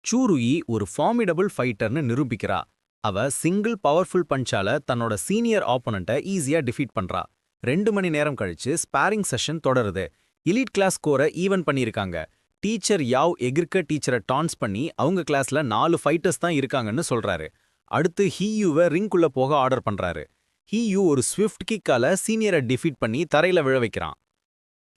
சூருயி ஒரு ஃபார்மிடபிள் ஃபைட்டர்னு நிரூபிக்கிறா. அவ single powerful பஞ்சால தன்னோட சீனியர் ஆப்போனண்ட்டை ஈஸியா டிஃபீட் பண்றா. 2 மணி நேரம் கழிச்சு ஸ்பாரிங் செஷன் தொடருது. எலிட் கிளாஸ் ஸ்கோரை ஈவன் பண்ணியிருக்காங்க. டீச்சர் யாவ் எகிர்க்க டீச்சரை டான்ஸ் பண்ணி அவங்க கிளாஸ்ல 4 ஃபைட்டர்ஸ் தான் இருக்காங்கன்னு சொல்றாரு. அடுத்து ஹீயூவை ரிங்குள்ள போக ஆர்டர் பண்றாரு. ஹீயூ ஒரு ஸ்விஃப்ட் கிக்கால சீனியரை டிஃபீட் பண்ணி தரையில விழ வைக்கிறான்.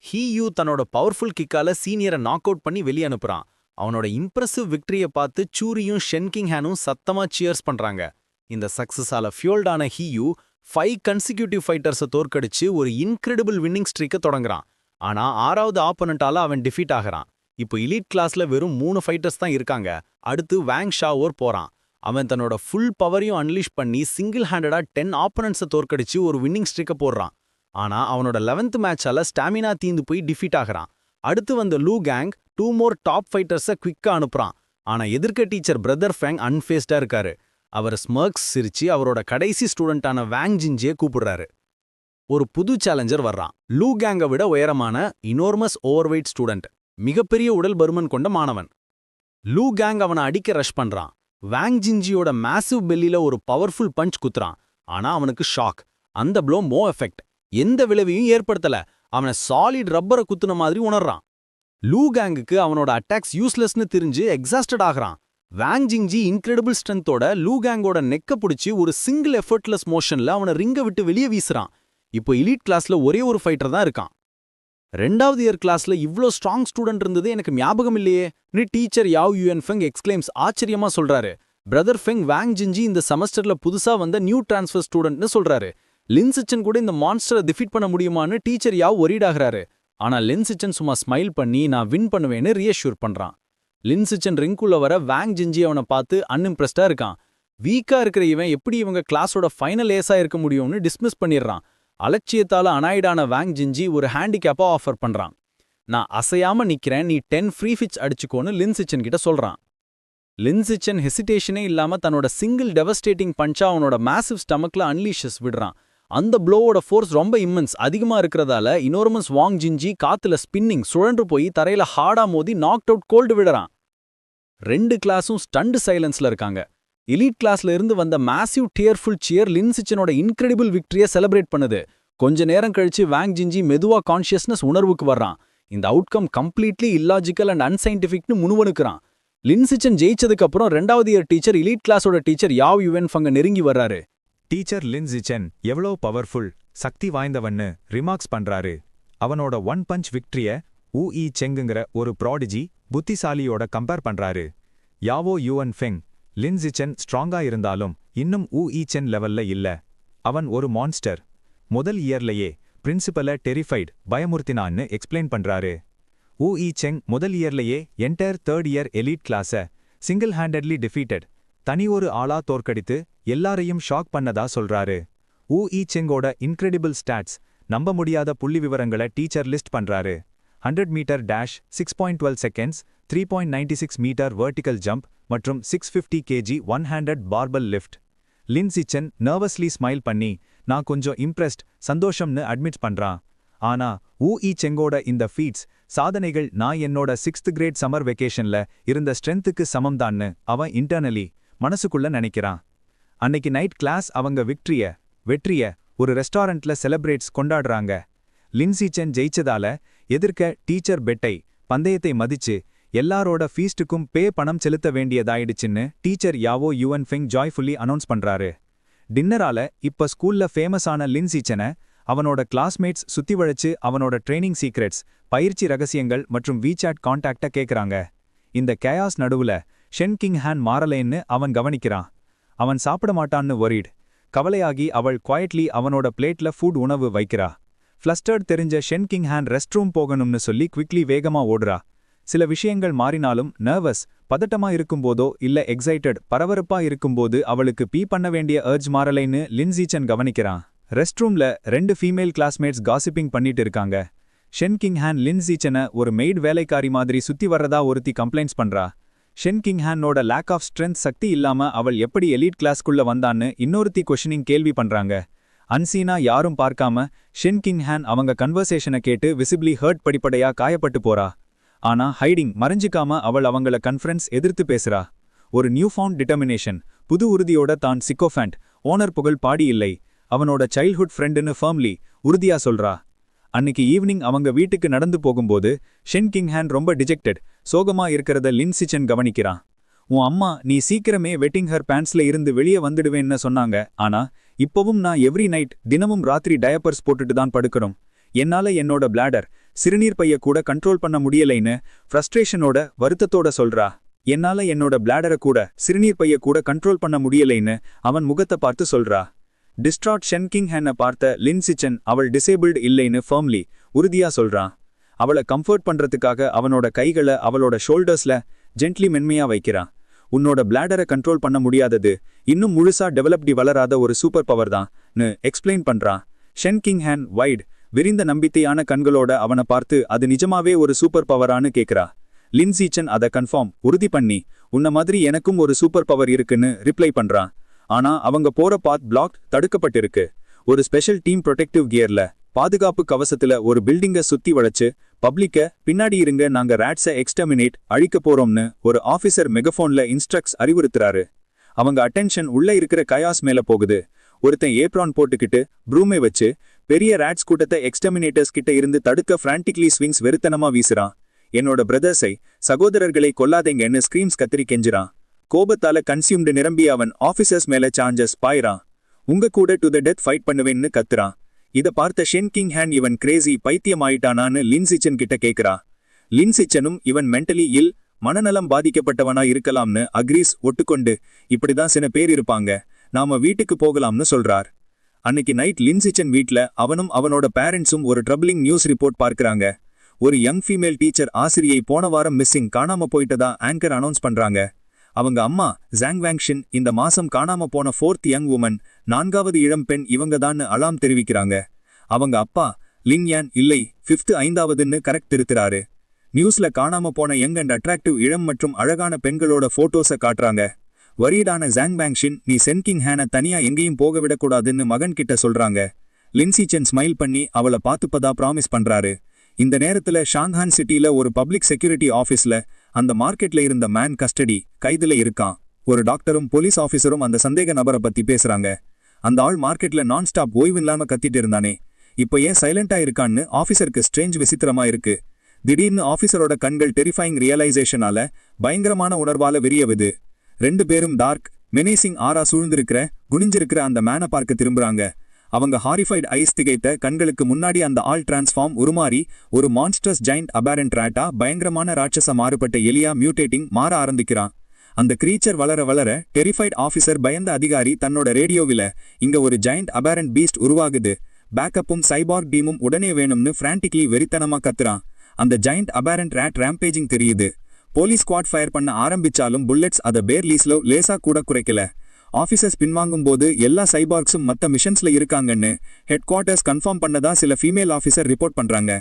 ஹீயூ தன்னோட பவர்ஃபுல் கிக்கால சீனியரை நாக் அவுட் பண்ணி வெளியே அனுப்புறான். அவனோட இம்ப்ரெசிவ் விக்டரியை பார்த்து சூரியும் ஷென்கிங்ஹானும் சத்தமா சியர்ஸ் பண்றாங்க. இந்த சக்சஸால ஃபியூல்டான ஹீயூ 5 கன்சிக்யூட்டிவ் ஃபைட்டர்ஸை தோற்கடிச்சு ஒரு இன்கிரெடிபிள் வின்னிங் ஸ்ட்ரீக்கை தொடங்குறான். ஆனா 6வது ஆப்போனண்டால அவன் டிஃபீட் ஆகிறான். இப்போ எலிட் கிளாஸ்ல வெறும் 3 ஃபைட்டர்ஸ் தான் இருக்காங்க. அடுத்து வாங் ஷாவோர் போறான். அவன் தன்னோட ஃபுல் பவரையும் அன்லீஷ் பண்ணி சிங்கிள் ஹேண்டடா 10 ஆப்போனன்ட்ஸை தோற்கடிச்சு ஒரு வின்னிங் ஸ்ட்ரீக்கை போடுறான். ஆனா அவனோட 11th மேட்சால ஸ்டாமினா தீந்து போய் டிஃபீட் ஆகிறான். அடுத்து வந்த லூ கேங் 2 மோர் டாப் ஃபைட்டர்ஸை குவிக்கா அனுப்புறான். ஆனா எதிர்க்க டீச்சர் பிரதர் ஃபேங் அன்ஃபேஸ்டா இருக்காரு. அவர் ஸ்மர்க்ஸ் சிரிச்சு அவரோட கடைசி ஸ்டூடெண்டான வாங் ஜின்ஜியை கூப்பிடுறாரு. ஒரு புது சேலஞ்சர் வர்றான். லூ கேங்கை விட உயரமான இனோர்மஸ் ஓவர்வெயிட் ஸ்டூடெண்ட், மிகப்பெரிய உடல் பருமன் கொண்ட மாணவன். லூ கேங் அவனை அடிக்க ரஷ் பண்றான். வாங் ஜின்ஜியோட மேசிவ் பெல்லில ஒரு பவர்ஃபுல் பஞ்ச் குத்துறான். ஆனா அவனுக்கு ஷாக். அந்த ப்ளோ மோ எஃபெக்ட், எந்த விளைவையும் ஏற்படுத்தல. அவனை சாலிட் ரப்பரை குத்துன மாதிரி உணர்றான். லூ கேங்குக்கு அவனோட அட்டாக்ஸ் யூஸ்லெஸ்னு தெரிஞ்சு எக்ஸாஸ்டட் ஆகிறான். வாங் ஜிங்ஜி இன்கிரெடிபிள் ஸ்ட்ரென்த்தோட லூ கேங்கோட நெக்க பிடிச்சி ஒரு சிங்கிள் எஃபர்ட்லெஸ் மோஷன்ல அவனை ரிங்க விட்டு வெளியே வீசுறான். இப்போ எலிட் கிளாஸ்ல ஒரே ஒரு ஃபைட்டர் தான் இருக்கான். 2வது இயர் கிளாஸ்ல இவ்ளோ ஸ்ட்ராங் ஸ்டூடெண்ட் இருந்தது எனக்கு ஞாபகம் இல்லையே நீ டீச்சர் யாவ் யுஎன் ஃபெங் எக்ஸ்கிளைம்ஸ் ஆச்சரியமா சொல்றாரு. பிரதர் ஃபெங் வாங் ஜின்ஜி இந்த செமஸ்டர்ல புதுசா வந்த நியூ டிரான்ஸ்ஃபர் ஸ்டூடெண்ட்னு சொல்றாரு. லின்சிச்சன் கூட இந்த மான்ஸ்டரை டிஃபீட் பண்ண முடியுமான்னு டீச்சர் யாவ் ஒரீடாகிறாரு. ஆனா லின்சிச்சன் சும்மா ஸ்மைல் பண்ணி நான் வின் பண்ணுவேன்னு ரியஷ்யூர் பண்றான். லின்சிச்சன் ரிங்குள்ள வர வாங் ஜின்ஜி அவனை பார்த்து அன்இம்ப்ரெஸ்டா இருக்கான். வீக்கா இருக்கிற இவன் எப்படி இவங்க கிளாஸோட ஃபைனல் ஏஸா இருக்க முடியும்னு டிஸ்மிஸ் பண்ணிடுறான். அலட்சியத்தால அனாய்டான வாங் ஜின்ஜி ஒரு ஹேண்டிகேப்பா ஆஃபர் பண்றான். நான் அசையாம நிக்கிறேன், நீ 10 ஃப்ரீ ஃபிட்ஸ் அடிச்சுக்கோன்னு லின்சிச்சன் கிட்ட சொல்றான். லின்சிச்சன் ஹெசிடேஷனே இல்லாம தன்னோட சிங்கிள் டெவஸ்டேட்டிங் பஞ்சா அவனோட மேசிவ் ஸ்டமக்ல அன்லீஷஸ் விடுறான். அந்த ப்ளோவோட ஃபோர்ஸ் ரொம்ப இம்மென்ஸ் அதிகமா இருக்கிறதால இனோர்மஸ் வாங் ஜின்ஜி காத்துல ஸ்பின்னிங் சுழன்று போய் தரையில ஹார்டா மோதி நாக் அவுட் கோல்டு விடுறான். 2 கிளாஸும் ஸ்டண்ட் சைலன்ஸ்ல இருக்காங்க. எலிட் கிளாஸ்ல இருந்து வந்த மேசிவ் டியர்ஃபுல் சியர் லின்சிச்சனோட இன்கிரெடிபிள் விக்டரியை செலிப்ரேட் பண்ணுது. கொஞ்ச நேரம் கழிச்சு வாங் ஜின்ஜி மெதுவா கான்ஷியஸ்னஸ் உணர்வுக்கு வர்றான். இந்த அவுட்கம் கம்ப்ளீட்லி இல்லாஜிக்கல் அண்ட் அன்சைன்டிஃபிக்னு முணுவனுக்குறான். லின்சிச்சன் ஜெயிச்சதுக்கு அப்புறம் 2வது இயர் டீச்சர் எலிட் கிளாஸோட டீச்சர் யாவ் யுஎன் ஃபெங் நெருங்கி வர்றாரு. டீச்சர் லின்சிச்சன் எவ்வளோ பவர்ஃபுல், சக்தி வாய்ந்தவன்னு ரிமார்க்ஸ் பண்றாரு. அவனோட 1 பஞ்ச் விக்டரிய ஊ ஈ செங்குங்கிற ஒரு ப்ராடிஜி புத்திசாலியோட கம்பேர் பண்றாரு. யாவோ யுஎன் ஃபெங் லின்சிச்சன் ஸ்ட்ராங்கா இருந்தாலும் இன்னும் ஊ ஈ சென் லெவல்ல இல்ல. அவன் ஒரு மான்ஸ்டர். முதல் இயர்லயே பிரின்சிபலை டெரிஃபைட் பயமுறுத்தினான்னு எக்ஸ்பிளைன் பண்றாரு. ஊ ஈ செங் முதல் இயர்லயே என்டையர் 3rd இயர் எலிட் கிளாஸ சிங்கிள் ஹேண்டட்லி டிஃபீட்டட், தனி ஒரு ஆளா தோற்கடித்து எல்லாரையும் ஷாக் பண்ணதா சொல்றாரு. ஊ ஈ செங்கோட இன்கிரெடிபிள் ஸ்டாட்ஸ், நம்ப முடியாத புள்ளி விவரங்களை டீச்சர் லிஸ்ட் பண்றாரு. 100 metre dash, 6.12 seconds, 3.96 metre vertical jump மற்றும் 650 kg one handed barbell lift. Lin Xichen nervously smile பண்ணி நான் கொஞ்சம் இம்ப்ரெஸ்ட், சந்தோஷம்னு அட்மிட் பண்றான். ஆனா ஊ ஈ செங்கோட இந்த ஃபீட்ஸ் சாதனைகள் நான் என்னோட 6th கிரேட் சம்மர் வெக்கேஷன்ல இருந்த ஸ்ட்ரென்த்துக்கு சமம்தான்னு அவன் இன்டர்னலி மனசுக்குள்ள நினைக்கிறான். அன்னைக்கு நைட் கிளாஸ் அவங்க வெற்றிய ஒரு ரெஸ்டாரண்ட்ல செலிப்ரேட்ஸ் கொண்டாடுறாங்க. லின்சிச்சன் ஜெயிச்சதால எதிர்க்க டீச்சர் பெட்டை பந்தயத்தை மதிச்சு எல்லாரோட ஃபீஸ்டுக்கும் பணம் செலுத்த வேண்டியதாயிடுச்சுன்னு teacher Yao Yuan Feng joyfully announce பண்றாரு. டின்னரால இப்ப ஸ்கூல்ல ஃபேமஸான லின்சிச்சனை அவனோட கிளாஸ்மேட்ஸ் சுத்தி வளைச்சு அவனோட ட்ரைனிங் சீக்ரெட்ஸ், பயிற்சி ரகசியங்கள் மற்றும் வீசாட் கான்டாக்ட கேக்குறாங்க. இந்த கேயாஸ் நடுவுல ஷென்கிங்ஹான் மாறலேன்னு அவன் கவனிக்கிறான். அவன் சாப்பிட மாட்டான்னு வொரீட். கவலையாகி அவள் குவாய்ட்லி அவனோட பிளேட்ல ஃபுட் உணவு வைக்கிறா. ஃப்ளஸ்டர்ட் தெரிஞ்ச ஷென்கிங்ஹான் ரெஸ்ட் ரூம் போகணும்னு சொல்லி குவிக்லி வேகமா ஓடுறா. சில விஷயங்கள் மாறினாலும் நர்வஸ், பதட்டமா இருக்கும்போதோ இல்ல எக்ஸைட்டட், பரபரப்பா இருக்கும்போது அவளுக்கு பண்ண வேண்டிய அர்ஜ் மாறலைன்னு லின்சிச்சன் கவனிக்கிறான். ரெஸ்ட் ரூம்ல 2 ஃபீமேல் கிளாஸ்மேட்ஸ் காசிப்பிங் பண்ணிட்டு இருக்காங்க. ஷென்கிங்ஹான் லின்சிச்சனை ஒரு மெய்ட் வேலைக்காரி மாதிரி சுத்தி வர்றதா ஒருத்தி கம்ப்ளைண்ட்ஸ் பண்றா. ஷென்கிங்ஹானோட லேக் ஆஃப் ஸ்ட்ரென்த், சக்தி இல்லாம அவள் எப்படி எலிட் கிளாஸ்க்குள்ள வந்தான்னு இன்னொருத்தி கொஷனிங் கேள்வி பண்றாங்க. அன்சீனா யாரும் பார்க்காம ஷென்கிங்ஹான் அவங்க கன்வர்சேஷனை கேட்டு விசிபிளி ஹர்ட் படிப்படையா காயப்பட்டு போறா. ஆனா ஹைடிங் மறைஞ்சிக்காம அவள் அவங்கள கன்ஃபரன்ஸ் எதிர்த்து பேசுறா. ஒரு நியூ ஃபவுண்ட் டிட்டர்மினேஷன், புது உறுதியோட தான் சிக்கோஃபேண்ட், ஓனர் புகழ் பாடி இல்லை, அவனோட சைல்ட்ஹுட் ஃப்ரெண்டுன்னு ஃபர்ம்லி உறுதியா சொல்றா. அன்னிக்கு ஈவினிங் அவங்க வீட்டுக்கு நடந்து போகும்போது ஷென் கிங்ஹான் ரொம்ப டிஜெக்டட், சோகமா இருக்கிறத லின்சிச்சன் கவனிக்கிறான். உன் அம்மா நீ சீக்கிரமே வெட்டிங் ஹர் பேண்ட்ஸ்ல இருந்து வெளியே வந்துடுவேன்னு சொன்னாங்க, ஆனா இப்பவும் நான் எவ்ரி நைட் தினமும் ராத்திரி டயப்பர்ஸ் போட்டுட்டு தான் படுக்கணும். என்னால என்னோட பிளாடர், சிறுநீர் பைய கூட கண்ட்ரோல் பண்ண முடியலைன்னு ஃப்ரஸ்ட்ரேஷனோட வருத்தத்தோட சொல்றா. என்னால என்னோட பிளாடரை கூட சிறுநீர் பைய கூட கண்ட்ரோல் பண்ண முடியலைன்னு அவன் முகத்தை பார்த்து சொல்றா. டிஸ்ட்ராட் ஷென் கிங்ஹானை பார்த்த லின்சிச்சன் அவள் டிசேபிள்டு இல்லைன்னு ஃபர்ம்லி உறுதியா சொல்றான். அவளை கம்ஃபர்ட் பண்றதுக்காக அவனோட கைகளை அவளோட ஷோல்டர்ஸ்ல ஜென்ட்லி மென்மையா வைக்கிறான். உன்னோட பிளாடரை கண்ட்ரோல் பண்ண முடியாதது இன்னும் முழுசா டெவலப்டி வளராத ஒரு சூப்பர் பவர் தான்னு எக்ஸ்பிளைன் பண்றான். ஷென் கிங்ஹான் வைட் விரிந்த நம்பிக்கையான கண்களோட அவனை பார்த்து அது நிஜமாவே ஒரு சூப்பர் பவரான்னு கேக்குறா. லின்சிச்சன் அதை கன்ஃபார்ம் உறுதி பண்ணி உன்ன மாதிரி எனக்கும் ஒரு சூப்பர் பவர் இருக்குன்னு ரிப்ளை பண்றான். ஆனா அவங்க போற பாத் பிளாக் தடுக்கப்பட்டிருக்கு. ஒரு ஸ்பெஷல் டீம் ப்ரொடெக்டிவ் கியர்ல பாதுகாப்பு கவசத்துல ஒரு பில்டிங்க சுத்தி வளைச்சு பப்ளிக்க பின்னாடி இருங்க, நாங்க ராட்ஸை எக்ஸ்டர்மினேட் அழிக்க போறோம்னு ஒரு ஆபீசர் மெகஃபோன்ல இன்ஸ்ட்ரக்ட்ஸ் அறிவுறுத்துறாரு. அவங்க அட்டென்ஷன் உள்ள இருக்கிற கயாஸ் மேல போகுது. ஒருத்தன் ஏப்ரான் போட்டுக்கிட்டு ப்ரூமை வச்சு பெரிய ராட்ஸ் கூட்டத்தை எக்ஸ்டர்மினேட்டர்ஸ் கிட்ட இருந்து தடுக்க பிரான்டிக்லி ஸ்விங்ஸ் வெறுத்தனமா வீசுறான். என்னோட பிரதர்ஸை, சகோதரர்களை கொல்லாதேங்கன்னு ஸ்கிரீம்ஸ் கத்திரி கெஞ்சுறான். கோபத்தால கன்சியூம்டு நிரம்பிய அவன் ஆபீசர்ஸ் மேல சார்ஜஸ் பாயிறான். உங்க கூட டு த டெத் ஃபைட் பண்ணுவேன்னு கத்துறான். இத பார்த்த ஷென் கிங்ஹான் இவன் கிரேசி பைத்தியம் ஆயிட்டானான்னு லின்சிச்சன் கிட்ட கேக்குறா. லின்சிச்சனும் இவன் மென்டலி இல், மனநலம் பாதிக்கப்பட்டவனா இருக்கலாம்னு அக்ரீஸ் ஒட்டுக்கொண்டு இப்படிதான் சில பேர் இருப்பாங்க, நாம வீட்டுக்கு போகலாம்னு சொல்றார். அன்னைக்கு நைட் லின்சிச்சன் வீட்ல அவனும் அவனோட பேரண்ட்ஸும் ஒரு ட்ரபிளிங் நியூஸ் ரிப்போர்ட் பார்க்கறாங்க. ஒரு யங் ஃபீமேல் டீச்சர் ஆசிரியை போன வாரம் மிஸ்ஸிங் காணாம போயிட்டதா ஆங்கர் அனௌன்ஸ் பண்றாங்க. அவங்க அம்மா ஜாங் வாங்ஷின் இந்த மாசம் காணாம போன 4th யங் உமன், 4வது இளம் பெண் இவங்க தான் அலாம் தெரிவிக்கிறாங்க. அவங்க அப்பா லின்யான் இல்லை 5th 5வதுன்னு கரெக்ட் திருத்துறாரு. நியூஸ்ல காணாம போன யங் அண்ட் அட்ராக்டிவ் இளம் மற்றும் அழகான பெண்களோட போட்டோஸை காட்டுறாங்க. வரீடான ஜாங் வாங்ஷின் நீ ஷென் கிங்ஹானை தனியா எங்கேயும் போக விடக்கூடாதுன்னு மகன் கிட்ட சொல்றாங்க. லின்சிச்சன் ஸ்மைல் பண்ணி அவளை பாத்துப்பதா ப்ராமிஸ் பண்றாரு. இந்த நேரத்துல ஷாங்ஹான் சிட்டில ஒரு பப்ளிக் செக்யூரிட்டி ஆபீஸ்ல அந்த மார்க்கெட்ல இருந்த மேன் கஸ்டடி கைதுல இருக்கான். ஒரு டாக்டரும் போலீஸ் ஆபீசரும் அந்த சந்தேக நபரை பத்தி பேசுறாங்க. அந்த ஆள் மார்க்கெட்ல நான் ஸ்டாப் ஓய்வு இல்லாம கத்திட்டு இருந்தானே, இப்ப ஏன் சைலண்டா இருக்கான்னு ஆபீசருக்கு ஸ்ட்ரேஞ்ச் விசித்திரமா இருக்கு. திடீர்னு ஆபீசரோட கண்கள் டெரிஃபைங் ரியலைசேஷனால பயங்கரமான உணர்வால விரியவுது. 2 பேரும் டார்க் மெனேசிங் ஆரா சூழ்ந்திருக்கிற குனிஞ்சிருக்கிற அந்த மேனை பார்க்க திரும்புறாங்க. அவங்க ஹாரிஃபைட் ஐஸ் திகைத்த கண்களுக்கு முன்னாடி அந்த ஆள் டிரான்ஸ்ஃபார்ம் உருமாறி ஒரு மான்ஸ்டர்ஸ் ஜைண்ட் அபாரண்ட் ராட்டா பயங்கரமான ராட்சச மாறுபட்ட எலியா மியூட்டேட்டிங் மாற ஆரம்பிக்கிறான். அந்த கிரீச்சர் வளர வளர டெரிஃபைட் ஆபீசர் பயந்த அதிகாரி தன்னோட ரேடியோவில இங்க ஒரு ஜைண்ட் அபாரண்ட் பீஸ்ட் உருவாகுது, பேக்கப்பும் சைபார்க் டீமும் உடனே வேணும்னு பிரான்டிக்லி வெறித்தனமா கத்துறான். அந்த ஜைண்ட் அபாரண்ட் ராட் ரேம்பேஜிங் தெரியுது. போலீஸ் ஸ்குவாட் ஃபயர் பண்ண ஆரம்பிச்சாலும் புல்லட்ஸ் அதை பேர் லேசா கூட குறைக்கல. ஆபீசர்ஸ் பின்வாங்கும் போது எல்லா சைபார்க்ஸும் மற்ற மிஷன்ஸ்ல இருக்காங்கன்னு ஹெட் குவார்ட்டர்ஸ் கன்ஃபார்ம் பண்ணதா சில ஃபீமேல் ஆபீசர் ரிப்போர்ட் பண்றாங்க.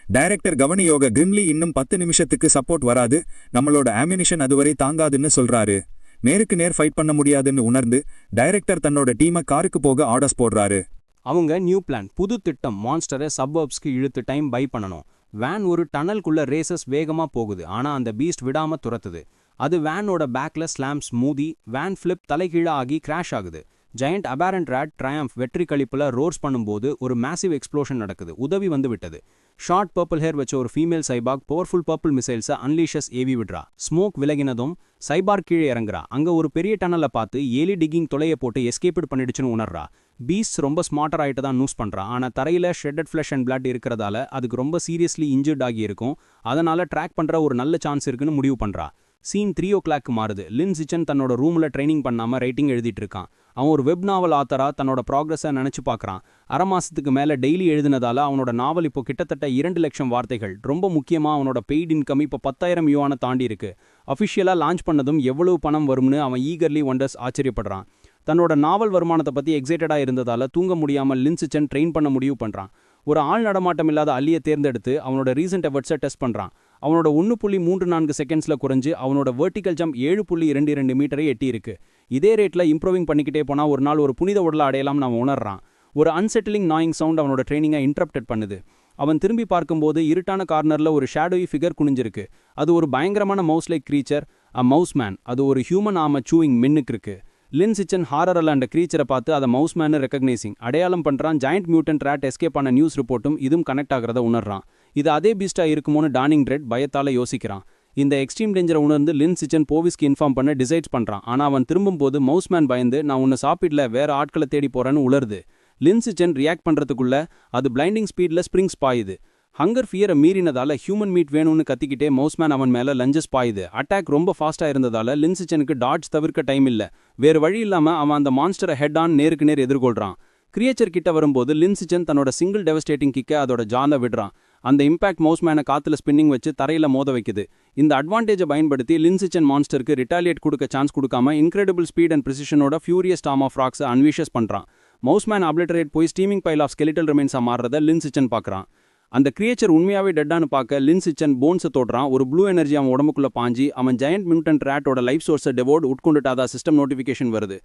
டைரக்டர் கவனியோக கிரிம்லி இன்னும் 10 நிமிஷத்துக்கு சப்போர்ட் வராது, நம்மளோட ஆம்யூனிஷன் அதுவரை தாங்காதுன்னு சொல்றாரு. நேருக்கு நேர் ஃபைட் பண்ண முடியாதுன்னு உணர்ந்து டைரக்டர் தன்னோட டீமை காருக்கு போக ஆர்டர்ஸ் போடுறாரு. அவங்க நியூ பிளான், புது திட்டம், மான்ஸ்டரை சப்பர்ப்ஸ்க்கு இழுத்து டைம் பை பண்ணணும். வேன் ஒரு டனல்குள்ள ரேசஸ் வேகமா போகுது, ஆனா அந்த பீஸ்ட் விடாம துரத்துது. அது வேனோட பேக்ல ஸ்லாம்ஸ் மூதி வேன் ஃபிளிப் தலைகீழா ஆகி கிராஷ் ஆகுது. ஜெயண்ட் அபாரண்ட் ராட் ட்ரயம்ஃப் வெற்றி கழிப்புல ரோர்ஸ் பண்ணும்போது ஒரு மேசிவ் எக்ஸ்ப்ளோஷன் நடக்குது. உதவி வந்து விட்டது. ஷார்ட் பர்பிள் ஹேர் வச்ச ஒரு female cyborg powerful purple மிசைல்ஸை அன்லீஷஸ் AV விடுறா. ஸ்மோக் விலகினதும் சைபார்க் கீழே இறங்குறா. அங்க ஒரு பெரிய டனலை பார்த்து ஏலி டிகிங் தொலைய போட்டு எஸ்கேப்ட் பண்ணிடுச்சுன்னு உணர்றா. பீஸ் ரொம்ப ஸ்மார்ட்டர் ஆயிட்டு தான் நியூஸ் பண்றா. ஆனா தரையில ஷெட்டட் ஃபிளஷ் அண்ட் பிளட் இருக்கிறதால அதுக்கு ரொம்ப சீரியஸ்லி இன்ஜர்ட் ஆகி இருக்கும். அதனால ட்ராக் பண்ற ஒரு நல்ல சான்ஸ் இருக்குன்னு முடிவு பண்றா. சீன் 3 o'clock மாறுது. லின்சிச்சன் தன்னோட ரூம்ல ட்ரைனிங் பண்ணாம ரைட்டிங் எழுதிட்டு இருக்கான். அவன் ஒரு வெப் நாவல் ஆத்தரா தன்னோட ப்ராக்ரஸை நினைச்சு பார்க்கறான். 1/2 மாசத்துக்கு மேல டெய்லி எழுதினதால அவனோட நாவல் இப்போ கிட்டத்தட்ட 2 லட்சம் வார்த்தைகள். ரொம்ப முக்கியமா அவனோட பெய்ட் இன்கம் இப்போ 10,000 யுவானை தாண்டி இருக்கு. அஃபிஷியலா லான்ச் பண்ணதும் எவ்வளவு பணம் வரும்னு அவன் ஈகர்லி ஒண்டர்ஸ் ஆச்சரியப்படுறான். தன்னோட நாவல் வருமானத்தை பத்தி எக்ஸைட்டடா இருந்ததால தூங்க முடியாம லின்சிச்சன் ட்ரெயின் பண்ண முடிவு பண்றான். ஒரு ஆள் நடமாட்டம் இல்லாத அள்ளியை தேர்ந்தெடுத்து அவனோட ரீசெண்ட் எஃபர்ட்ஸை டெஸ்ட் பண்றான். அவனோட 1.34 செகண்ட்ஸ்ல குறைஞ்சு அவனோட வெர்டிகல் ஜம்ப் 7.22 மீட்டரை எட்டி இருக்கு. இதே ரேட்ல இம்ப்ரூவிங் பண்ணிக்கிட்டே போனா ஒரு நாள் ஒரு புனித உடலை அடையலாம் அவன் உணர்றான். ஒரு அன்செட்டிலிங் நாயிங் சவுண்ட் அவனோட ட்ரைனிங்கை இன்டரப்டட் பண்ணுது. அவன் திரும்பி பார்க்கும்போது இருட்டான கார்னர்ல ஒரு ஷேடோயி ஃபிகர் குனிஞ்சிருக்கு. அது ஒரு பயங்கரமான mouse like creature, mouse man. அது ஒரு ஹியூமன் ஆம சூயிங் மின்னுக்கு இருக்கு. லின் சிச்சன் ஹாரரில் அந்த கிரீச்சரை பார்த்து அதை மவுஸ் மேனு ரெக்கக்னைசிங் அடையாளம் பண்றான். ஜாயிண்ட் மியூட்டன்ட் ராட் எஸ்கேப் ஆன நியூஸ் ரிப்போர்ட்டும் இதுவும் கனெக்ட் ஆகிறத உணர்றான். இது அதே பீஸ்டா இருக்குமோன்னு டார்னிங் ட்ரெட் பயத்தால யோசிக்கிறான். இந்த எக்ஸ்ட்ரீம் டேஞ்சரை உணர்ந்து லின் சிச்சன் போவிஸ்க்கு இன்ஃபார்ம் பண்ண டிசைட்ஸ் பண்றான். ஆனா அவன் திரும்பும்போது மவுஸ் மேன் பயந்து நான் உன்னை சாப்பிடல வேற ஆட்களை தேடி போறேன்னு உளருது. லின் சிச்சன் ரியாக்ட் பண்றதுக்குள்ள அது பிளைண்டிங் ஸ்பீட்ல ஸ்ப்ரிங்ஸ் பாயுது. ஹங்கர் ஃபியரை மீறினதால ஹியூமன் மீட் வேணும்னு கத்திக்கிட்டே மவுஸ்மேன் அவன் மேல லஞ்சஸ் பாயுது. அட்டாக் ரொம்ப ஃபாஸ்டா இருந்ததால லின் சிச்சனுக்கு டாட்ஜ் தவிர்க்க டைம் இல்ல. வேறு வழி இல்லாம அவன் அந்த மான்ஸ்டரை ஹெட் ஆன் நேருக்கு நேர் எதிர்கொள்றான். கிரியேச்சர் கிட்ட வரும்போது லின் சிச்சன் தன்னோட சிங்கிள் டெவஸ்டேட்டிங் கிக்க அதோட ஜால விடுறான். அந்த இம்பாக்ட் மவுஸ்மேனை காத்துல ஸ்பின்னிங் வச்சு தரையில மோத வைக்குது. இந்த அட்வான்டேஜை பயன்படுத்தி லின் சிச்சன் மான்ஸ்டருக்கு ரிட்டாலியேட் கொடுக்க சான்ஸ் கொடுக்காம இன்கிரெடிபிள் ஸ்பீட் அண்ட் பிரிசிஷனோட furious tom of rocks unleashes பண்றான். மவுஸ்மேன் அப்ளிட்டரேட் போய் ஸ்டீமிங் பைல் ஆஃப் ஸ்கெலிட்டல் ரிமைன்ஸா மாறுறத லின் சிச்சன் பார்க்கறான். அந்த கிரியேச்சர் உண்மையாவே டெட்டான்னு பார்க்க லின் சிச்சன் போன்ஸை தோடுறான். ஒரு ப்ளூ எனர்ஜி அவன் உடம்புக்குள்ள பாஞ்சி அவன் ஜெயண்ட் மியூட்டன்ட் ராட்டோட லைஃப் சோர்ஸை டெவோர்ட் உட்கொண்டுட்டாதா சிஸ்டம் நோட்டிஃபிகேஷன் வருது.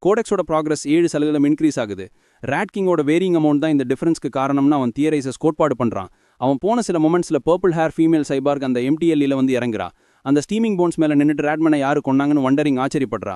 கோடெக்ஸோட ப்ராக்ரஸ் 7% இன்க்ரீஸ் ஆகுது. ராட் கிங்கோட வேரிங் அமௌண்ட் தான் இந்த டிஃபரன்ஸ்க்கு காரணம்னு அவன் தியரைசஸ் கோட்பாடு பண்றான். அவன் போன சில மொமெண்ட்ஸ்ல பர்பிள் ஹேர் ஃபீமேல் சைபார்க் அந்த எம்டிஎல்ல வந்து இறங்குறா. அந்த ஸ்டீமிங் போன்ஸ் மேல நின்னுட்டு ராட்மனை யாரு கொண்டாங்கன்னு வண்டரிங் ஆச்சரியப்படுறா.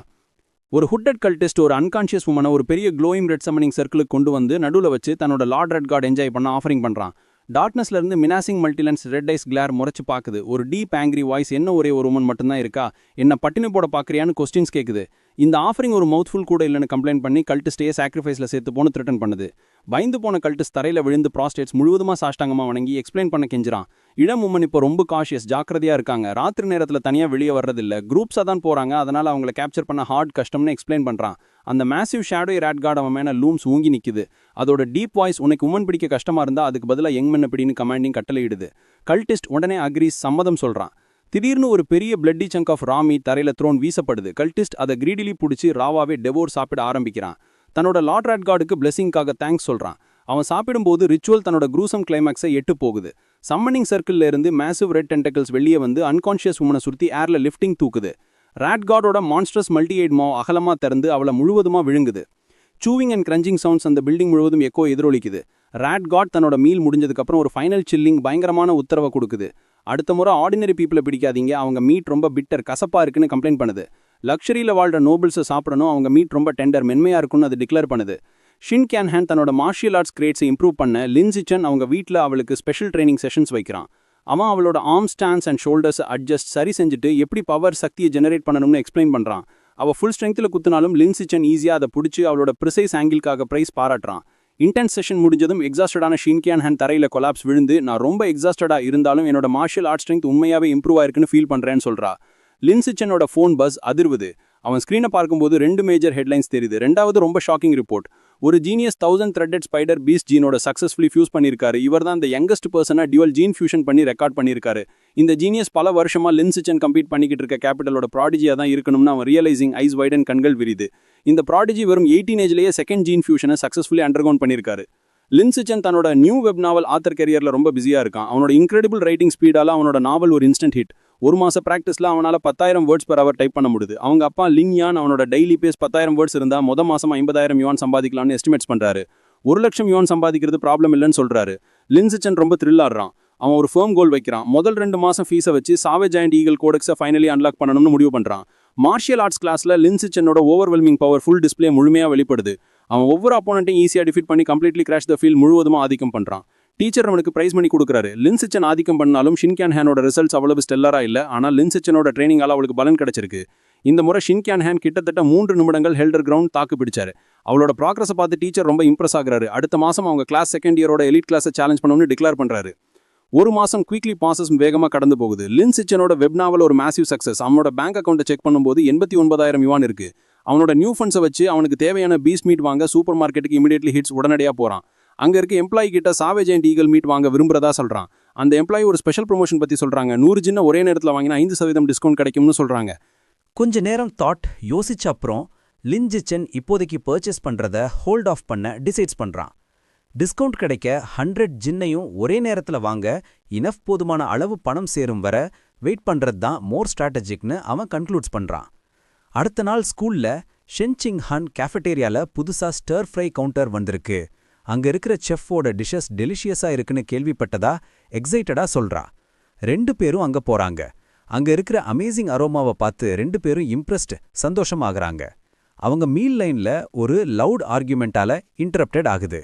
ஒரு ஹுட்டட் கல்டிஸ்ட் ஒரு அன்கான்ஷியஸ் உமனை ஒரு பெரிய க்ளோயிங் ரெட் சம்மனிங் சர்க்கிளுக்கு கொண்டு வந்து நடுவில் வச்சு தன்னோட லார்ட் ரெட் காட் என்ஜாய் பண்ண ஆஃபரிங் பண்றான். டார்க்னஸ்ல இருந்து மினாசிங் மல்டிலென்ஸ் ரெட் ஐஸ் கிளார் முறைச்சு பாக்குது. ஒரு டீப் ஆங்கிரி வாய்ஸ் என்ன ஒரே ஒரு உமன் மட்டும்தான் இருக்கா, என்ன பட்டினி போட பாக்குறியான்னு கொஸ்டின்ஸ் கேக்குது. இந்த ஆஃபரிங் ஒரு மவுத்ஃபுல் கூட இல்லைன்னு கம்ப்ளைண்ட் பண்ணி கல்டிஸ்டே சாக்ரிஃபைஸ்ல சேர்த்து போன த்ரெட்டன் பண்ணுது. பயந்து போன கல்டிஸ்ட் தரையில விழுந்து ப்ராஸ்டேட்ஸ் முழுவதுமா சாஷ்டாங்கமா வணங்கி எக்ஸ்பிளைன் பண்ண கெஞ்சிரான். இளம் உமன் இப்போ ரொம்ப காஷியஸ் ஜாக்கிரதையா இருக்காங்க. ராத்திரி நேரத்துல தனியா வெளியே வர்றதில்ல, குரூப்ஸா தான் போறாங்க. அதனால அவங்களை கேப்சர் பண்ண ஹார்ட் கஷ்டம்னு எக்ஸ்பிளைன் பண்றான். அந்த மேசிவ் ஷேடோ ராட் கார்டு அவன் மேல லூம்ஸ் ஊங்கி நிக்குது. அதோட டீப் வாய்ஸ் உனக்கு உமன் பிடிக்க கஷ்டமா இருந்தா அதுக்கு பதிலா யங் மென்ன பிடின்னு கமாண்டிங் கட்டளையிடுது. கல்டிஸ்ட் உடனே அக்ரீஸ் சம்மதம் சொல்றான். திடீர்னு ஒரு பெரிய பிளட்டி சங்க் ஆஃப் ராமி தரையில த்ரோன் வீசப்படுது. கல்டிஸ்ட் அதை கிரீடிலி பிடிச்சி ராவாவே டெவோர் சாப்பிட ஆரம்பிக்கிறான். தன்னோட லார்ட் ராட் கார்டுக்கு பிளெஸிங்காக தேங்க்ஸ் சொல்றான். அவன் சாப்பிடும்போது ரிச்சுவல் தன்னோட க்ரூசம் கிளைமேக்ஸை எட்டு போகுது. சம்மனிங் சர்க்கிள்ல இருந்து மேசிவ் ரெட் டென்டக்கிள்ஸ் வெளியே வந்து அன்கான்ஷியஸ் உமனை சுற்றி ஏர்ல லிஃப்டிங் தூக்குது. ராட் கார்டோட மான்ஸ்ட்ரஸ் மல்டி-எய்ட் மாவ் அகலமா திறந்து அவளை முழுவதுமா விழுங்குது. சூவிங் அண்ட் கிரஞ்சிங் சவுண்ட்ஸ் அந்த பில்டிங் முழுவதும் எக்கோ எதிரொலிக்குது. ராட் காட் தன்னோட மீல் முடிஞ்சதுக்கப்புறம் ஒரு ஃபைனல் சில்லிங் பயங்கரமான உத்தரவை கொடுக்குது. அடுத்த முறை ஆர்டினரி பீப்புளை பிடிக்காதீங்க, அவங்க மீட் ரொம்ப பிட்டர் கசப்பா இருக்குன்னு கம்ப்ளைண்ட் பண்ணுது. லக்ஸரியில் வாழ்ற நோபல்ஸை சாப்பிடணும், அவங்க மீட் ரொம்ப டெண்டர் மென்மையா இருக்குன்னு அது டிக்ளேர் பண்ணுது. ஷின் கேன்ஹான் தன்னோட மார்ஷியல் ஆர்ட்ஸ் கிரேட்ஸை இம்ப்ரூவ் பண்ண லின் சிச்சன் அவங்க வீட்டில் அவளுக்கு ஸ்பெஷல் ட்ரைனிங் செஷன்ஸ் வைக்கிறான். அவன் அவளோட arm stance and shoulders adjust சரி செஞ்சுட்டு எப்படி பவர் சக்தியை ஜெனரேட் பண்ணணும்னு எக்ஸ்பிளைன் பண்றான். அவள் ஃபுல் ஸ்ட்ரெங்த்தில் குத்துனாலும் லின் சிச்சன் ஈஸியாக அதை பிடிச்சி அவளோட ப்ரிசைஸ் ஆங்கிள்காக ப்ரைஸ் பாராட்டுறான். இன்டென்ஸ் செஷன் முடிஞ்சதும் எக்ஸாஸ்டடான ஷின் கேன்ஹான் தரையில் கொலாப்ஸ் விழுந்து நான் ரொம்ப எக்ஸாஸ்டடா இருந்தாலும் என்னோட மார்ஷியல் ஆர்ட் ஸ்ட்ரெங்த் உண்மையாவே இம்ப்ரூவ் ஆயிருக்குன்னு ஃபீல் பண்றேன்னு சொல்றா. லின் சிச்சனோட ஃபோன் பஸ் அதிர்வுது. அவன் ஸ்க்ரீனை பார்க்கும்போது 2 மேஜர் ஹெட்லைன்ஸ் தெரியுது. ரெண்டாவது ரொம்ப ஷாக்கிங் ரிப்போர்ட். ஒரு ஜீனியஸ் 1000 த்ரெட்டட் ஸ்பைடர் பீஸ்ட் ஜீனோட சக்ஸஸ்ஃபுல்லி ஃபியூஸ் பண்ணியிருக்காரு. இவர் தான் இந்த யங்கஸ்ட் பர்சனாக டியூவல் ஜீன் ஃபியூஷன் பண்ணி ரெக்கார்ட் பண்ணியிருக்காரு. இந்த ஜீனியஸ் பல வருஷமா லின் சிச்சன் கம்பீட் பண்ணிக்கிட்டு இருக்க கேபிட்டலோட ப்ராடிஜியாக தான் இருக்கணும்னு அவன் ரியலைசிங் ஐஸ் வைடன் கண்கள் விரிது. இந்த ப்ராடிஜி வெறும் 18 ஏஜ்லேயே செகண்ட் ஜீன் ஃபியூஷனை சக்ஸஸ்ஃபுல்லி அண்டர்கவுன் பண்ணியிருக்காரு. லின் சிச்சன் தன்னோட நியூ வெப் நாவல் ஆத்தர் கரியர்ல ரொம்ப பிஸியா இருக்கான். அவனோட இன்கிரெடிபிள் ரைட்டிங் ஸ்பீடால அவனோட நாவல் ஒரு இன்ஸ்டன்ட் ஹிட். ஒரு மாச பிராக்டிஸ்ல அவனால 10,000 வேர்ட்ஸ் பெர் அவர் டைப் பண்ண முடியுது. அவங்க அப்பா லிங் யான் அவனோட டெய்லி பேஸ் 10,000 வேர்ட்ஸ் இருந்தா மாசம் 50,000 யுவான் சம்பாதிக்கலாம்னு எஸ்டிமேட்ஸ் பண்றாரு. 1,00,000 யுவான் சம்பாதிக்கிறது ப்ராப்ளம் இல்லைன்னு சொல்றாரு. லின் சிச்சன் ரொம்ப த்ரில் ஆடுறான். அவன் ஒரு ஃபேம் கோல் வைக்கிறான். முதல் 2 மாசம் ஃபீஸை வச்சு சாவேஜ் அண்ட் ஈகிள் கோடெக்ஸை ஃபைனலி அன்லாக் பண்ணணும்னு முடிவு பண்றான். மார்ஷியல் ஆர்ட்ஸ் கிளாஸ்ல லின் சிச்சனோட ஓவர்வெல்மிங் பவர் ஃபுல் டிஸ்பிளே முழுமையா வெளிப்படுது. அவன் ஒவ்வொரு அப்போனண்ட்டையும் ஈஸியா டிஃபீட் பண்ணி கம்ப்ளீட்லி கிராஷ் த ஃபீல்ட் முழுவதுமா ஆதிக்கம் பண்றான். டீச்சர் அவனுக்கு பிரைஸ் பண்ணி கொடுக்குறாரு. லின் சிச்சன் ஆதிக்கம் பண்ணாலும் ஷின் கேன்ஹானோட ரிசல்ட்ஸ் அவ்வளவு ஸ்டெல்லரா இல்ல. ஆனால் லின் சிச்சனோட ட்ரைனிங்கால அவளுக்கு பலன் கிடைச்சிருக்கு. இந்த முறை ஷின் கேன்ஹான் கிட்டத்தட்ட 3 நிமிடங்கள் ஹெல்டர் கிரவுண்ட் தாக்கு பிடிச்சாரு. அவளோட ப்ராக்ரஸை பார்த்து டீச்சர் ரொம்ப இம்ப்ரெஸ் ஆகுறாரு. அடுத்த மாசம் அவங்க கிளாஸ் செகண்ட் இயரோட எலிட் கிளாஸை சேலஞ்ச் பண்ணணும்னு டிக்ளேர் பண்றாரு. ஒரு மாசம் குவிக்லி பாசஸ் வேகமா கடந்து போகுது. லின் சிச்சனோட வெப் நாவல் ஒரு மேசிவ் சக்சஸ். அவனோட பேங்க் அக்கௌண்ட்டை செக் பண்ணும்போது 89,000 யுவான் இருக்கு. அவனோட நியூ ஃபண்ட்ஸை வச்சு அவனுக்கு தேவையான பீஸ் மீட் வாங்க சூப்பர் மார்க்கெட்டுக்கு இமீடியட்லி ஹிட்ஸ் உடனடியா போறான். அங்க இருக்க எம்ப்ளாயி கிட்ட சாவேஜ் அண்ட் ஈகிள் மீட் வாங்க விரும்புறதா சொல்றான். அந்த எம்ப்ளாயி ஒரு ஸ்பெஷல் ப்ரொமோஷன் பத்தி சொல்றாங்க. 100 ஜின்ன ஒரே நேரத்தில் வாங்கினா 5% டிஸ்கவுண்ட் கிடைக்கும்னு சொல்றாங்க. கொஞ்ச நேரம் யோசிச்ச அப்புறம் லின் சிச்சன் இப்போதைக்கு பர்ச்சேஸ் பண்றத ஹோல்ட் ஆஃப் பண்ண டிசைட்ஸ் பண்றான். டிஸ்கவுண்ட் கிடைக்க 100 ஜின்னையும் ஒரே நேரத்தில் வாங்க இனஃப் போதுமான அளவு பணம் சேரும் வர வெயிட் பண்றது தான் மோர் ஸ்ட்ராட்டஜிக்னு அவன் கன்க்ளூட்ஸ் பண்றான். அடுத்த நாள் ஸ்கூல்ல ஷென்சிங் ஹன் கேஃபெட்டேரியால புதுசா ஸ்டர் ஃப்ரை கவுண்டர் வந்திருக்கு. அங்க இருக்கிற செஃப்போட டிஷஸ் டெலிஷியஸா இருக்குன்னு கேள்விப்பட்டதா எக்ஸைட்டடா சொல்றா. 2 பேரும் அங்க போறாங்க. அங்க இருக்கிற அமேசிங் அரோமாவை பார்த்து 2 பேரும் இம்ப்ரெஸ்ட், சந்தோஷமாகறாங்க. அவங்க மீல் லைன்ல ஒரு லவுட் ஆர்கியூமெண்டால இன்டரப்டட் ஆகுது.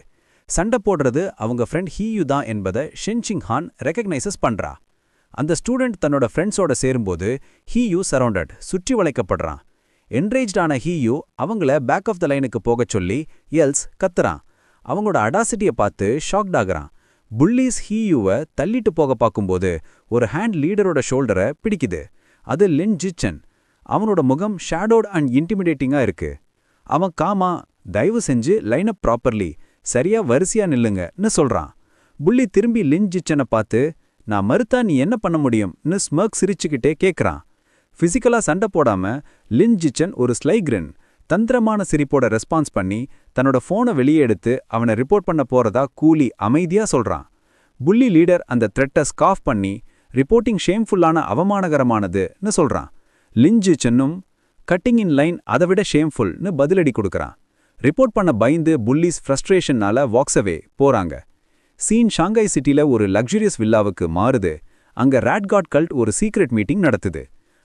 சண்டை போடுறது அவங்க ஃப்ரெண்ட் ஹீயூ தான் என்பதை ஷென்சிங் ஹான் ரெகக்னைசஸ் பண்றா. அந்த ஸ்டூடெண்ட் தன்னோட ஃப்ரெண்ட்ஸோட சேரும்போது ஹீயூ சரவுண்டட், சுற்றி வளைக்கப்படுறான். என்ரேஜ்டான ஹீயூ அவங்கள பேக் ஆஃப் த லைனுக்கு போகச் சொல்லி எல்ஸ் கத்துறான். அவங்களோட அடாசிட்டியை பார்த்து ஷாக்ட் ஆகுறான். புல்லீஸ் ஹீயூவை தள்ளிட்டு போக பார்க்கும்போது ஒரு ஹேண்ட் லீடரோட ஷோல்டரை பிடிக்குது. அது லின் ஜிச்சன். அவனோட முகம் ஷேடோட் அண்ட் இன்டிமிடேட்டிங்கா இருக்கு. அவன் காமா, தயவு செஞ்சு லைன் அப் ப்ராப்பர்லி, சரியா வரிசையா நில்லுங்கன்னு சொல்றான். புள்ளி திரும்பி லின் ஜிச்சனை பார்த்து, நான் மறுத்தா நீ என்ன பண்ண முடியும்னு ஸ்மர்க் சிரிச்சுக்கிட்டே கேட்குறான். ஃபிசிக்கலா சண்டை போடாம லின் ஜிச்சன் ஒரு ஸ்லைக்ரின், தந்திரமான சிரிப்போட ரெஸ்பான்ஸ் பண்ணி தன்னோட ஃபோனை வெளியே எடுத்து அவனை ரிப்போர்ட் பண்ண போறதா கூலி அமைதியா சொல்றான். புள்ளி லீடர் அந்த த்ரெட்டை ஸ்காஃப் பண்ணி ரிப்போர்ட்டிங் ஷேம்ஃபுல்லான அவமானகரமானதுன்னு சொல்றான். லின் ஜிச்சனும் கட்டிங் இன் லைன் அதைவிட ஷேம்ஃபுல்னு பதிலடி கொடுக்கறான். ரிப்போர்ட் பண்ண பயந்து புல்லிஸ் ஃப்ரஸ்ட்ரேஷன்னால வாக்ஸவே போறாங்க. சீன் ஷாங்காய் சிட்டில ஒரு லக்ஸுரியஸ் வில்லாவுக்கு மாறுது. அங்க ராட்காட் கல்ட் ஒரு சீக்ரெட் மீட்டிங் நடத்துது.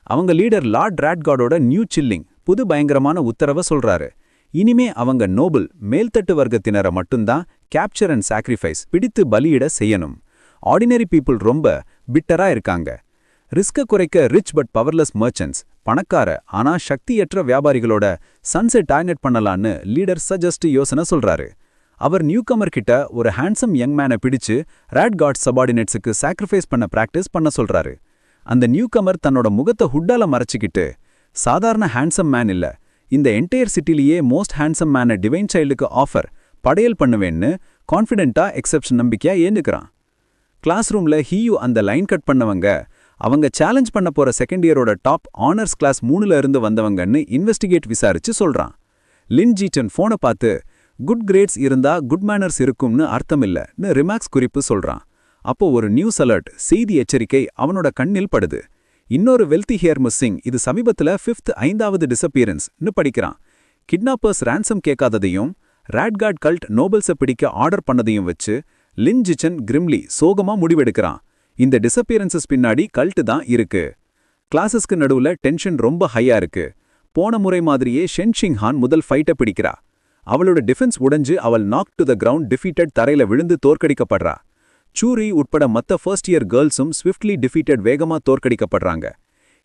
அவங்க லீடர் லார்ட் ராட்காடோட நியூ சில்லிங், புது பயங்கரமான உத்தரவை சொல்றாரு. இனிமே அவங்க நோபல், மேல்தட்டு வர்க்கத்தினரை மட்டும்தான் கேப்சர் அண்ட் சாக்ரிஃபைஸ், பிடித்து பலியிட செய்யணும். ஆர்டினரி பீப்புள் ரொம்ப பிட்டரா இருக்காங்க. ரிஸ்க குறைக்க ரிச் பட் பவர்லெஸ் மர்ச்சன்ட்ஸ், பணக்கார ஆனா சக்தியற்ற வியாபாரிகளோட சன்செட் டார்கெட் பண்ணலான்னு லீடர் சஜஸ்ட் யோசனை சொல்றாரு. அவர் நியூகமர் கிட்ட ஒரு ஹேண்ட்ஸம் யங் மேனை பிடிச்சு ராட்காட் சபார்டினேட்ஸுக்கு சாக்ரிஃபைஸ் பண்ண பிராக்டிஸ் பண்ண சொல்றாரு. அந்த நியூகமர் தன்னோட முகத்தை ஹுட்டால மறைச்சிக்கிட்டு, சாதாரண ஹேண்ட்ஸம் மேன் இல்ல, இந்த என்டையர் சிட்டிலேயே மோஸ்ட் ஹேண்ட்ஸம் மேனை டிவைன் சைல்டுக்கு ஆஃபர் படையல் பண்ணுவேன்னு கான்ஃபிடென்ட்டா எக்ஸெப்ஷன் நம்பிக்கையா ஏந்துக்கிறான். கிளாஸ் ரூம்ல ஹீயூ அந்த லைன் கட் பண்ணவங்க அவங்க சேலஞ்ச் பண்ண போற செகண்ட் இயரோட டாப் ஆனர்ஸ் கிளாஸ் 3ல இருந்து வந்தவங்கன்னு இன்வெஸ்டிகேட் விசாரிச்சு சொல்றான். லின் ஜீட்டன் போனை பார்த்து, குட் கிரேட்ஸ் இருந்தா குட் மேனர்ஸ் இருக்கும்னு அர்த்தம் இல்லன்னு ரிமார்க்ஸ் குறிப்பு சொல்றான். அப்போ ஒரு நியூஸ் அலர்ட், செய்தி எச்சரிக்கை அவனோட கண்ணில் படுது. இன்னொரு வெல்தி ஹேர் மிஸ்ஸிங், இது சமீபத்துல 5வது டிஸப்பியரன்ஸ்னு படிக்கிறான். கிட்னாப்பர்ஸ் ரான்சம் கேட்காததையும் ராட்காட் கல்ட் நோபல்ஸை பிடிக்க ஆர்டர் பண்ணதையும் வச்சு லின் ஜிச்சன் கிரிம்லி சோகமா முடிவெடுக்கிறான். இந்த டிஸப்பியரன்சஸ் பின்னாடி கல்ட் தான் இருக்கு. கிளாஸஸ்க்கு நடுவுல டென்ஷன் ரொம்ப ஹையா இருக்கு. போன முறை மாதிரியே ஷென்சிங் ஹான் முதல் ஃபைட்டை பிடிக்கிறா. அவளோட டிஃபென்ஸ் உடைஞ்சு அவள் knock to the ground defeated தரையில விழுந்து தோற்கடிக்கப்படுறா. சூரி உட்பட மத்த ஃபர்ஸ்ட் இயர் கேர்ள்ஸும் ஸ்விஃப்ட்லி டிஃபீட்டட் வேகமா தோற்கடிக்கப்படுறாங்க.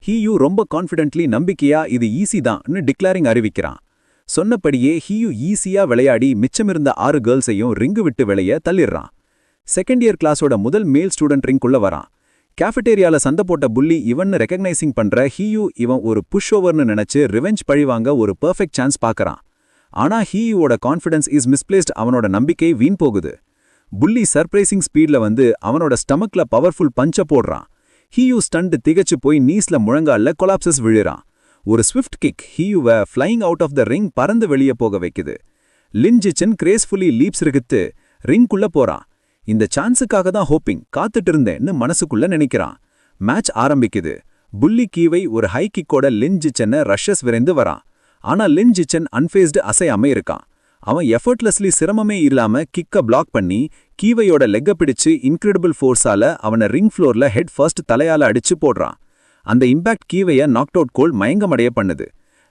ஹீயூ ரொம்ப கான்ஃபிடென்ட்லி நம்பிக்கையா இது ஈஸி தான்னு டிக்ளேரிங் அறிவிக்கிறான். சொன்னபடியே ஹீயூ ஈஸியா விளையாடி மிச்சமிருந்த 6 கேர்ள்ஸையும் ரிங்கு விட்டு வெளியே தள்ளிடுறான். செகண்ட் இயர் கிளாஸோட முதல் மேல் ஸ்டூடெண்ட் ரிங்குள்ள வரான். கேஃபெட்டேரியால சண்டை போட்ட புள்ளி இவன் ரெகக்னைசிங் பண்ற ஹீயூ இவன் ஒரு புஷ் ஓவர்னு நினைச்சு ரிவெஞ்ச் பழிவாங்க ஒரு பெர்ஃபெக்ட் சான்ஸ் பார்க்கறான். ஆனா ஹீயூவோட கான்ஃபிடன்ஸ் இஸ் மிஸ்பிளேஸ்ட், அவனோட நம்பிக்கை வீண் போகுது. புள்ளி சர்ப்ரைசிங் ஸ்பீட்ல வந்து அவனோட ஸ்டமக்ல பவர்ஃபுல் பஞ்ச போடுறான். ஹீயூ ஸ்டண்ட் திகச்சு போய் நீஸ்ல முழங்கால்ல கொலாப்சஸ் விழுறான். ஒரு ஸ்விஃப்ட் கிக் ஹீயூவை flying out of the ring பறந்து வெளியே போக வைக்குது. லின் ஜிச்சன் கிரேஸ்ஃபுல்லி லீப்ஸ் ரிகித்து ரிங்குள்ள போறான். இந்த சான்ஸுக்காக தான் ஹோப்பிங், காத்துட்டு இருந்தேன்னு மனசுக்குள்ள நினைக்கிறான். மேட்ச் ஆரம்பிக்குது. புள்ளி கீவை ஒரு ஹை கிக்கோட லின் ஜிச்சனை ரஷஸ் விரைந்து வரான். ஆனா லின் ஜிச்சன் அன்ஃபேஸ்டு அசையாம இருக்கான். அவன் எஃபர்ட்லெஸ்லி சிரமமே இல்லாம கிக்க பிளாக் பண்ணி கீவையோட லெக்க பிடிச்சு இன்கிரெடிபிள் ஃபோர்ஸால அவனை ரிங் ஃப்ளோர்ல ஹெட் ஃபர்ஸ்ட் தலையால அடிச்சு போடுறான். அந்த இம்பாக்ட் கீவைய நாக் அவுட் கோல் மயங்கமடைய பண்ணுது.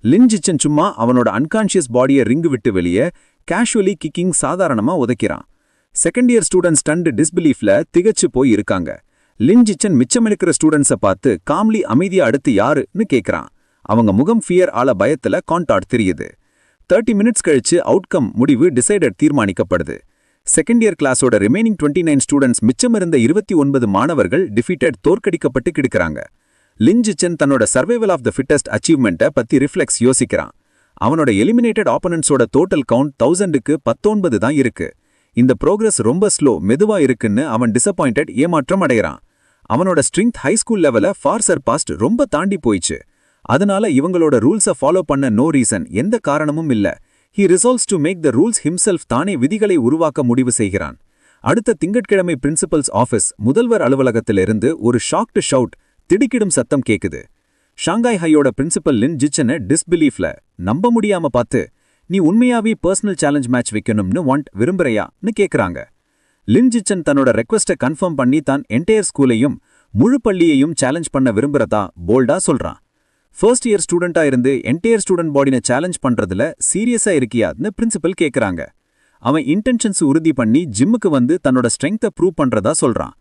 லின் ஜிச்சன் சும்மா அவனோட அன்கான்ஷியஸ் பாடியை ரிங்கு விட்டு வெளியே கேஷுவலி கிக்கிங் சாதாரணமா உதைக்கிறான். செகண்ட் இயர் ஸ்டூடெண்ட்ஸ் ஸ்டண்ட் டிஸ்பிலீஃப்ல திகச்சு போய் இருக்காங்க. லின் ஜிச்சன் மிச்சமெடுக்கிற ஸ்டூடெண்ட்ஸை பார்த்து காம்லி அமைதியா அடுத்து யாருன்னு கேட்கறான். அவங்க முகம் ஃபியர் ஆல பயத்துல கான்டாக்ட் தெரியுது. 30 மினிட்ஸ் கழிச்சு அவுட்கம் முடிவு டிசைடட் தீர்மானிக்கப்படுது. செகண்ட் இயர் கிளாஸோட ரிமைனிங் 29 ஸ்டூடெண்ட்ஸ் மிச்சமிருந்த 29 மாணவர்கள் டிஃபீட்டட் தோற்கடிக்கப்பட்டு கிடக்குறாங்க. லின் ஜிச்சன் தன்னோட சர்வைவல் ஆஃப் த ஃபிட்டஸ்ட் அச்சீவ்மெண்ட்டை பத்தி ரிஃப்ளெக்ஸ் யோசிக்கிறான். அவனோட எலிமினேட்டட் ஆப்பனன்ட்ஸோட டோட்டல் கவுண்ட் 1000க்கு 19 தான் இருக்கு. இந்த ப்ரோக்ரஸ் ரொம்ப ஸ்லோ, மெதுவா இருக்குன்னு அவன் டிசப்பாயிண்டட் ஏமாற்றம் அடைகிறான். அவனோட ஸ்ட்ரெங்த் ஹை ஸ்கூல் லெவல ஃபார் சர்பாஸ்ட் ரொம்ப தாண்டி போயிச்சு. அதனால இவங்களோட ரூல்ஸை ஃபாலோ பண்ண நோ ரீசன், எந்த காரணமும் இல்ல. He resolves to make the rules himself, தானே விதிகளை உருவாக்க முடிவு செய்கிறான். அடுத்த திங்கட்கிழமை பிரின்சிபல்ஸ் ஆஃபீஸ் முதல்வர் அலுவலகத்திலிருந்து ஒரு ஷாக்டு ஷவுட், திடுக்கிடும் சத்தம் கேக்குது. ஷாங்காய் ஹையோட பிரின்சிபல் லின் ஜிச்சனை டிஸ்பிலீஃப்ல நம்ப முடியாம பார்த்து, நீ உண்மையாவே பர்சனல் சேலஞ்ச் மேட்ச் வைக்கணும்னு விரும்புறையான்னு கேக்குறாங்க. லின் ஜிச்சன் தன்னோட ரெக்வெஸ்ட்டை கன்ஃபார்ம் பண்ணி தான் என்டையர் ஸ்கூலையும் முழு பள்ளியையும் சேலஞ்ச் பண்ண விரும்புறதா போல்டா சொல்றான். ஃபர்ஸ்ட் இயர் ஸ்டூடெண்டா இருந்து என்டையர் ஸ்டூடெண்ட் பாடினை சேலஞ்ச் பண்றதுல சீரியஸா இருக்கியான்னு பிரின்சிபல் கேக்குறாங்க. அவன் இன்டென்ஷன்ஸ் உறுதி பண்ணி ஜிம்முக்கு வந்து தன்னோட ஸ்ட்ரெங்த்தை ப்ரூவ் பண்றதா சொல்றான்.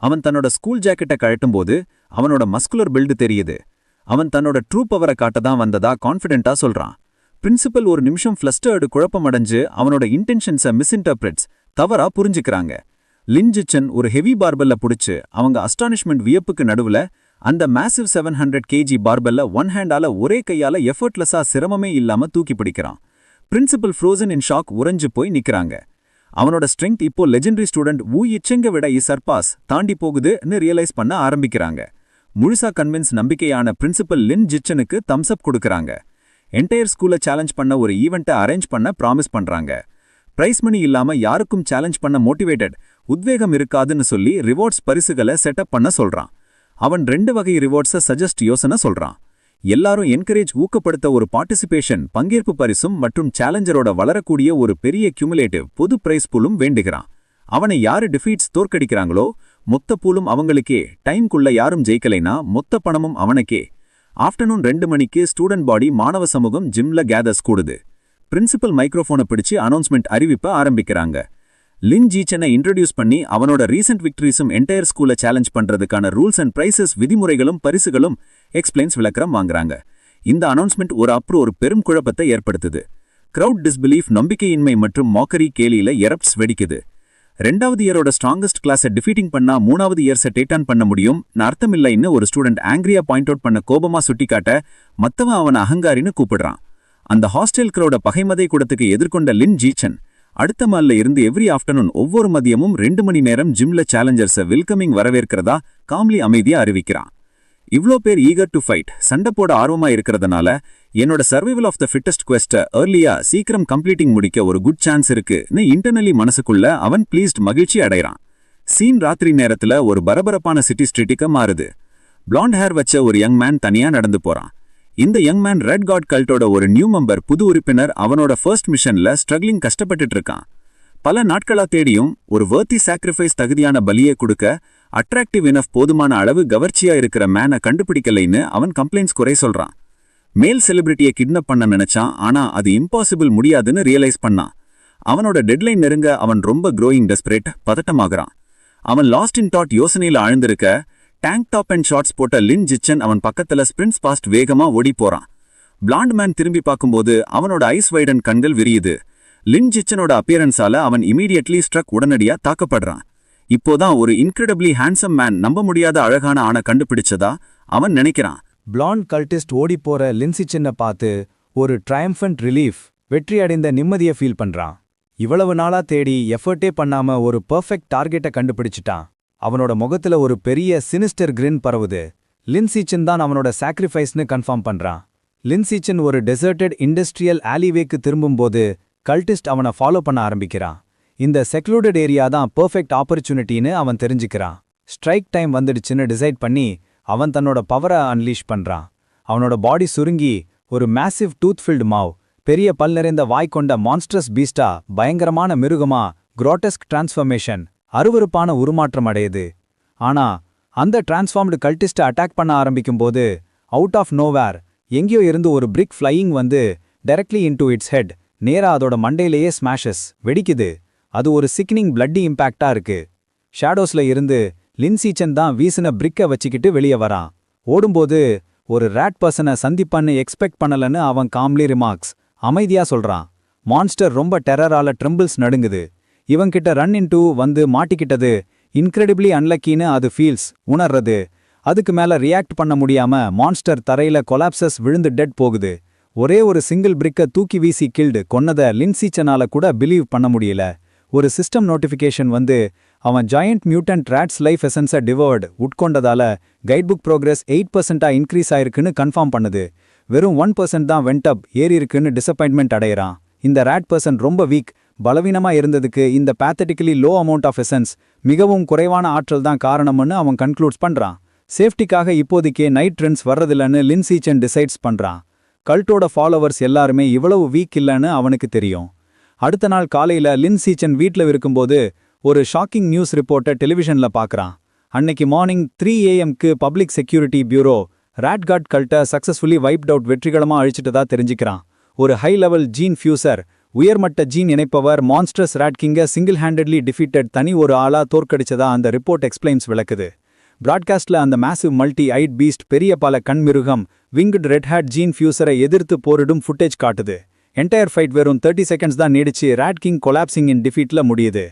அவன் தன்னோட ஸ்கூல் ஜாக்கெட்டை கழட்டும்போது அவனோட மஸ்குலர் பில்டு தெரியுது. அவன் தன்னோட ட்ரூ பவரை காட்டதான் வந்ததா கான்ஃபிடென்ட்டா சொல்றான். பிரின்சிபல் ஒரு நிமிஷம் ஃப்ளஸ்டர்டு குழப்பமடைஞ்சு அவனோட இன்டென்ஷன்ஸை மிஸ்இன்டர்பிரட்ஸ் தவறா புரிஞ்சுக்கிறாங்க. லின் ஜிச்சன் ஒரு ஹெவி பார்பல்ல புடிச்சு அவங்க அஸ்டானிஷ்மெண்ட் வியப்புக்கு நடுவுல அந்த மேசிவ் 700 kg பார்பல்ல ஒன் ஹேண்டால ஒரே கையால எஃபர்ட்லெஸ்ஸா சிரமமே இல்லாம தூக்கி பிடிக்கிறான். பிரின்சிபல் ஃப்ரோசன் இன் ஷாக் உறைஞ்சு போய் நிக்கிறாங்க. அவனோட ஸ்ட்ரெங்த் இப்போ லெஜெண்டரி ஸ்டூடெண்ட் வு இச்செங்க விட சர்பாஸ் தாண்டி போகுதுன்னு ரியலைஸ் பண்ண ஆரம்பிக்கிறாங்க. முழுசா கன்வின்ஸ் நம்பிக்கையான பிரின்சிபல் லின் ஜிச்சனுக்கு தம்ஸ் அப் கொடுக்கறாங்க. என்டையர் ஸ்கூலை சேலஞ்ச் பண்ண ஒரு ஈவெண்ட்டை அரேஞ்ச் பண்ண ப்ராமிஸ் பண்றாங்க. பிரைஸ் மணி இல்லாம யாருக்கும் சேலஞ்ச் பண்ண மோட்டிவேட்டட் உத்வேகம் இருக்காதுன்னு சொல்லி ரிவார்ட்ஸ் பரிசுகளை செட்டப் பண்ண சொல்றான். அவன் 2 வகை ரிவார்ட்ஸை சஜஸ்ட் யோசனை சொல்றான். எல்லாரும் என்கரேஜ் ஊக்கப்படுத்த ஒரு பார்ட்டிசிபேஷன் பங்கேற்பு பரிசும் மற்றும் சேலஞ்சரோட வளரக்கூடிய ஒரு பெரிய கியூமுலேட்டிவ் பொது பிரைஸ் பூலும் வேண்டுகிறான். அவனை யாரு டிஃபீட்ஸ் தோற்கடிக்கிறாங்களோ மொத்த பூலும் அவங்களுக்கே, டைம்குள்ள யாரும் ஜெயிக்கலைனா மொத்த பணமும் அவனுக்கே. ஆஃப்டர்நூன் 2 மணிக்கு ஸ்டூடெண்ட் பாடி மாணவ சமூகம் ஜிம்ல கேதர்ஸ் கூடுது. பிரின்சிபல் மைக்ரோஃபோனை பிடிச்சு அனௌன்ஸ்மெண்ட் அறிவிப்ப ஆரம்பிக்கிறாங்க. லின் ஜீச்சனை இன்ட்ரோடியூஸ் பண்ணி அவனோட ரீசெண்ட் விக்டரிஸும் என்டையர் ஸ்கூலை சேலஞ்ச் பண்றதுக்கான ரூல்ஸ் அண்ட் பிரைசஸ் விதிமுறைகளும் பரிசுகளும் எக்ஸ்பிளைன்ஸ் விளக்கரம் வாங்குறாங்க. இந்த அனௌன்ஸ்மெண்ட் ஒரு பெரும் குழப்பத்தை ஏற்படுத்துது. கிரவுட் டிஸ்பிலீஃப், நம்பிக்கையின்மை மற்றும் மாக்கரி கேலியில எரப்ட்ஸ் வெடிக்குது. 2வது இயரோட ஸ்ட்ராங்கஸ்ட் கிளாஸை டிஃபீட்டிங் பண்ணா 3வது இயர்ஸை டேட்டான் பண்ண முடியும் அர்த்தமில்லைன்னு ஒரு ஸ்டூடெண்ட் ஆங்கிரியா பாயிண்ட் அவுட் பண்ண கோபமா சுட்டிக்காட்ட மத்தவன் அவன் அகங்காரின்னு கூப்பிடுறான். அந்த ஹாஸ்டல் கிரௌட பகைமதை கூடத்துக்கு எதிர்கொண்ட லின் ஜீச்சன் அடுத்த மால்ல இருந்து எவ்ரி ஆஃப்டர்நூன் ஒவ்வொரு மதியமும் 2 மணி நேரம் ஜிம்ல சேலஞ்சர்ஸை வெல்கமிங் வரவேற்கிறதா காம்லி அமைதியா அறிவிக்கிறான். இவ்ளோ பேர் ஈகர் டு ஃபைட், சண்டை போட ஆர்வமா இருக்கிறதுனால என்னோட சர்வைவல் ஆஃப் த ஃபிட்டஸ்ட் குவெஸ்ட்டை ஏர்லியா சீக்கிரம் கம்ப்ளீட்டிங் முடிக்க ஒரு குட் சான்ஸ் இருக்குன்னு இன்டர்னலி மனசுக்குள்ள அவன் ப்ளீஸ்ட் மகிழ்ச்சி அடைறான். சீன் ராத்திரி நேரத்துல ஒரு பரபரப்பான சிட்டி ஸ்ட்ரீட்டுக்கு மாறுது. பிளாண்ட் ஹேர் வச்ச ஒரு யங் மேன் தனியா நடந்து போறான். இந்த யங் மேன் ரெட் காட் கல்ட்டோட ஒரு நியூ மெம்பர், புது உறுப்பினர். அவனோட ஃபர்ஸ்ட் மிஷன்ல ஸ்ட்ரகிளிங் கஷ்டப்பட்டுட்டு இருக்கான். பல நாட்களா தேடியும் ஒரு வர்த்தி சாக்ரிஃபைஸ் தகுதியான பலியை கொடுக்க அட்ராக்டிவ் இனஃப் போதுமான அளவு கவர்ச்சியா இருக்கிற மேனை கண்டுபிடிக்கலைன்னு அவன் கம்ப்ளைண்ட்ஸ் குறை சொல்றான். மேல் செலிபிரிட்டியை கிட்னப் பண்ண நினைச்சான், ஆனா அது இம்பாசிபிள், முடியாதுன்னு ரியலைஸ் பண்ணான். அவனோட டெட்லைன் நெருங்க அவன் ரொம்ப க்ரோயிங் டெஸ்பரேட், பதட்டமாகறான். அவன் லாஸ்ட் இன் தாட் யோசனையில ஆழ்ந்திருக்க டேங்க் டாப் அண்ட் ஷார்ட்ஸ் போட்ட லின் ஜிச்சன் அவன் பக்கத்துல ஸ்பிரிண்ட்ஸ் பாஸ்ட் வேகமா ஓடி போறான். பிளாண்ட் மேன் திரும்பி பார்க்கும்போது அவனோட ஐஸ் வைடன் கண்கள் விரியுது. லின் ஜிச்சனோட அப்பியரன்ஸால அவன் இமீடியட்லி ஸ்ட்ரக், உடனடியா தாக்கப்படுறான். இப்போதான் ஒரு இன்கிரெடிபிளி ஹேண்ட்ஸம் மேன், நம்ப முடியாத அழகான ஆணை கண்டுபிடிச்சதா அவன் நினைக்கிறான். பிளாண்ட் கல்டிஸ்ட் ஓடிப்போற லின்சிச்சனை பார்த்து ஒரு ட்ரையம்ஃபன்ட் ரிலீஃப், வெற்றி அடைந்த நிம்மதியை ஃபீல் பண்றான். இவ்வளவு நாளா தேடி எஃபர்ட்டே பண்ணாம ஒரு பெர்ஃபெக்ட் டார்கெட்டை கண்டுபிடிச்சிட்டான். அவனோட முகத்துல ஒரு பெரிய சினிஸ்டர் கிரின் பரவுது. லின்சிச்சன் தான் அவனோட சாக்ரிஃபைஸ்னு கன்ஃபார்ம் பண்றான். லின்சிச்சன் ஒரு டெசர்டட் இண்டஸ்ட்ரியல் ஆலிவேக்கு திரும்பும்போது கல்டிஸ்ட் அவனை ஃபாலோ பண்ண ஆரம்பிக்கிறான். இந்த செக்லூடட் ஏரியா தான் பெர்ஃபெக்ட் ஆப்பர்ச்சுனிட்டின்னு அவன் தெரிஞ்சுக்கிறான். ஸ்ட்ரைக் டைம் வந்துடுச்சுன்னு டிசைட் பண்ணி அவன் தன்னோட பவரை அன்லீஷ் பண்றான். அவனோட பாடி சுருங்கி ஒரு மேசிவ் டூத்ஃபில்டு மாவ், பெரிய பல் நிறைந்த வாய் கொண்ட மான்ஸ்ட்ரஸ் பீஸ்டா, பயங்கரமான மிருகமா, குரோட்டஸ்க் டிரான்ஸ்ஃபர்மேஷன், அருவருப்பான உருமாற்றம் அடையுது. ஆனா அந்த டிரான்ஸ்ஃபார்ம்டு கல்டிஸ்ட்டை அட்டாக் பண்ண ஆரம்பிக்கும்போது அவுட் ஆஃப் நோவேர் எங்கேயோ இருந்து ஒரு பிரிக் ஃப்ளையிங் வந்து டைரக்ட்லி இன்டு இட்ஸ் ஹெட், நேரா அதோட மண்டையிலேயே ஸ்மாஷஸ், வெடிக்குது. அது ஒரு சிக்னிங் பிளட்டி இம்பேக்டா இருக்கு. ஷேடோஸ்ல இருந்து லின்சிச்சன் தான் வீசின பிரிக்கை வச்சுக்கிட்டு வெளியே வரான். ஓடும்போது ஒரு ரேட் பர்சனை சந்திப்பான்னு எக்ஸ்பெக்ட் பண்ணலன்னு அவன் காம்லி ரிமார்க்ஸ், அமைதியா சொல்றான். மான்ஸ்டர் ரொம்ப டெரரால ட்ரெம்பிள்ஸ் நடுங்குது. இவன்கிட்ட ரன் இன்டூ வந்து மாட்டிக்கிட்டது இன்கிரெடிபிளி அன்லக்கின்னு அது ஃபீல்ஸ், உணர்றது. அதுக்கு மேல ரியாக்ட் பண்ண முடியாம மான்ஸ்டர் தரையில கொலாப்சஸ் விழுந்து டெட் போகுது. ஒரே ஒரு சிங்கிள் பிரிக்கை தூக்கி வீசி கில்டு கொன்னத லின்சிச்சனால கூட பிலீவ் பண்ண முடியல. ஒரு சிஸ்டம் நோட்டிஃபிகேஷன் வந்து அவன் ஜாயண்ட் மியூட்டன்ட் ராட்ஸ் லைஃப் எசன்ஸை டிவர்டு உட்கொண்டதால கைட்புக் ப்ரோக்ரஸ் 8% இன்க்ரீஸ் ஆயிருக்குன்னு கன்ஃபார்ம் பண்ணுது. வெறும் 1% தான் வெண்டப் ஏறி இருக்குன்னு டிசப்பாயின்மெண்ட் அடையிறான். இந்த ரேட் பர்சன் ரொம்ப வீக், பலவீனமா இருந்ததுக்கு இந்த பேத்தட்டிக்கலி லோ அமௌண்ட் ஆஃப் எசன்ஸ், மிகவும் குறைவான ஆற்றல் தான் காரணம்னு அவன் கன்க்ளூட்ஸ் பண்றான். சேஃப்டிக்காக இப்போதைக்கே நைட் ட்ரெண்ட்ஸ் வர்றதில்லன்னு லின்சிச்சன் டிசைட்ஸ் பண்றான். கல்ட்டோட ஃபாலோவர்ஸ் எல்லாருமே இவ்வளவு வீக் இல்லைன்னு அவனுக்கு தெரியும். அடுத்த நாள் காலையில லின் சீச்சன் வீட்ல இருக்கும்போது ஒரு ஷாக்கிங் நியூஸ் ரிப்போர்ட்டை டெலிவிஷன்ல பார்க்கறான். அன்னைக்கு மார்னிங் 3 AM-க்கு பப்ளிக் செக்யூரிட்டி பியூரோ ராட்காட் கல்ட்டை சக்சஸ்ஃபுல்லி வைப்ட் அவுட் வெற்றிகரமா அழிச்சிட்டதா தெரிஞ்சுக்கிறான். ஒரு ஹை லெவல் ஜீன் ஃபியூசர், உயர்மட்ட ஜீன் இணைப்பவர் மான்ஸ்டர்ஸ் ராட்கிங்க சிங்கிள் ஹேண்டட்லி டிஃபீட்டட் தனி ஒரு ஆளா தோற்கடிச்சதா அந்த ரிப்போர்ட் எக்ஸ்பிளைன்ஸ் விளக்குது. பிராட்காஸ்ட்ல அந்த மேசிவ் மல்டி ஐட் பீஸ்ட் பெரிய பல கண்மிருகம் விங்க்டு ரெட் ஹேட் ஜீன் ஃபியூசரை எதிர்த்து போரிடும் ஃபுட்டேஜ் காட்டுது. என்டையர் ஃபைட் வெறும் 30 செகண்ட்ஸ் தான் நீடிச்சு ராட்கிங் கொலாப்சிங் இன் டிஃபீட்ல முடியுது.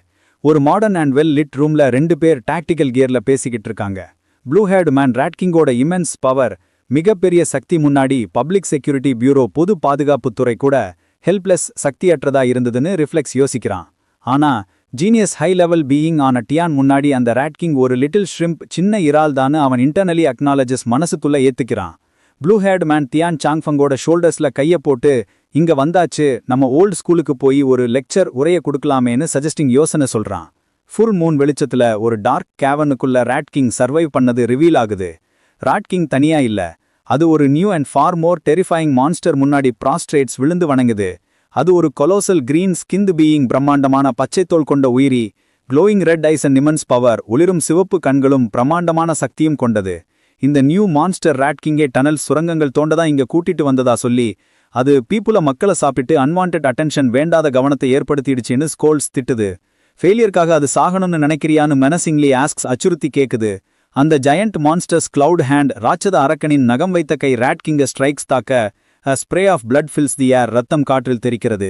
ஒரு மாடர்ன் அண்ட் வெல் லிட் ரூம்ல 2 பேர் டாக்டிக்கல் கியர்ல பேசிக்கிட்டு இருக்காங்க. ப்ளூ ஹேர்டு மேன் ராட்கிங்கோட இமென்ஸ் பவர், மிகப்பெரிய சக்தி முன்னாடி பப்ளிக் செக்யூரிட்டி பியூரோ பொது பாதுகாப்புத்துறை கூட ஹெல்ப்லெஸ் சக்தியற்றதா இருந்ததுன்னு ரிஃப்ளெக்ஸ் யோசிக்கிறான். ஆனா ஜீனியஸ் ஹை லெவல் பீயிங் ஆன டியான் முன்னாடி அந்த ராட்கிங் ஒரு லிட்டில் ஷ்ரிம்ப், சின்ன இறால் தான்னு அவன் இன்டர்னலி அக்னாலஜஸ் மனசுக்குள்ள ஏத்துக்கிறான். ப்ளூ ஹேர்டு மேன் தியான் சாங்ஃபங்கோட ஷோல்டர்ஸ்ல கைய போட்டு, இங்க வந்தாச்சு, நம்ம ஓல்டு ஸ்கூலுக்கு போய் ஒரு லெக்சர் உரைய கொடுக்கலாமேன்னு சஜஸ்டிங் யோசனை சொல்றான். ஃபுல் மூன் வெளிச்சத்துல ஒரு டார்க் கேவனுக்குள்ள ராட்கிங் சர்வைவ் பண்ணது ரிவீல் ஆகுது. ராட்கிங் தனியா இல்ல, அது ஒரு new and for more terrifying monster முன்னாடி ப்ராஸ்ட்ரேட்ஸ் விழுந்து வணங்குது. அது ஒரு கொலோசல் கிரீன் ஸ்கின்து பீயிங், பிரம்மாண்டமான பச்சைத்தோல் கொண்ட உயிரி, glowing red eyes and immense power, ஒளிரும் சிவப்பு கண்களும் பிரம்மாண்டமான சக்தியும் கொண்டது. இந்த நியூ மான்ஸ்டர் ராட்கிங்கே டனல் சுரங்கங்கள் தோண்டதான் இங்க கூட்டிட்டு வந்ததா சொல்லி, அது பீப்புள மக்களை சாப்பிட்டு அன்வான்ட் அட்டென்ஷன், வேண்டாத கவனத்தை ஏற்படுத்திடுச்சுன்னு ஸ்கோல்ஸ் திட்டுது. ஃபெயிலியர்க்காக அது சாகணும்னு நினைக்கிறியான்னு மெனசிங்லி ஆஸ்க்ஸ் அச்சுறுத்தி கேக்குது. அந்த ஜயண்ட் மான்ஸ்டர்ஸ் கிளவுட் ஹேண்ட், ராட்சத அரக்கனின் நகம் வைத்த கை ராட்கிங்க ஸ்ட்ரைக்ஸ் தாக்க, a spray of blood fills the air, ரத்தம் காற்றில் தெரிக்கிறது.